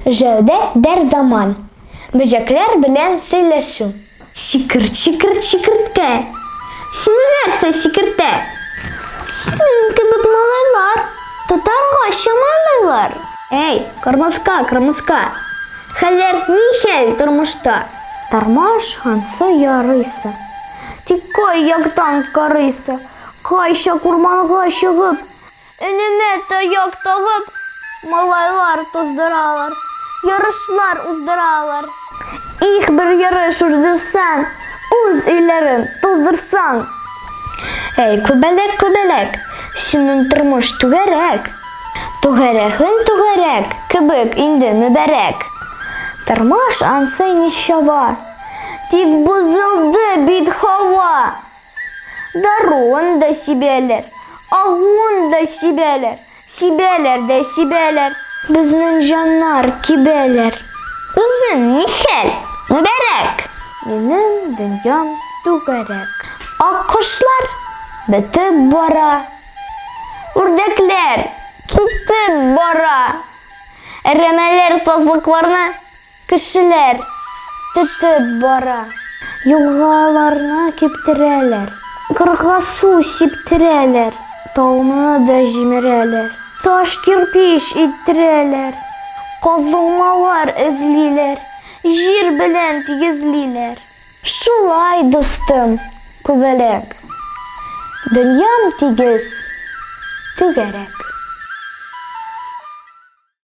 Жәүдә дәр заман. Бөҗәкләр белән сөйләшү. Чикер, чикер, чикерткә. Сине нәрсә чикертә? Синең кебек малайлар тотарга чамалыйлар. Эй, кырмыска, кырмыска. Хәлләр нихәл тормышта? Тормыш ансы ярыйсы. Тик кай яктан карыйсы. Кайча урманга чыгып, өнемә таяк тагып, малайлар тоздыралар, ярышлар уздыралар. Их, бер ярыш уздырсаң, үз өйләрен тоздырсаң. Эй, күбәләк, күбәләк, синең тормыш түгәрәк. Түгәрәгең түгәрәк, кебек инде мөбарәк. Тормыш ансы ничава, тик бозылды бит һава. Даруын да сибәләр, агуын да сибәләр, сибәләр дә сибәләр. Безнең җаннар кибәләр. Үзең нихәл, мөбарәк? Минем дөньям түгәрәк. Аккошлар бетеп бара, үрдәкләр китеп бара. Әрәмәләр сазлыкларны кешеләр тетеп бара. Юлгаларны киптерәләр, кырга су сиптерәләр, тауны да җимерәләр, таш кирпич иттерәләр, казылмалар эзлиләр, җир белән тигезлиләр. Шулай, дустым, күбәләк, дөньям тигез түгәрәк.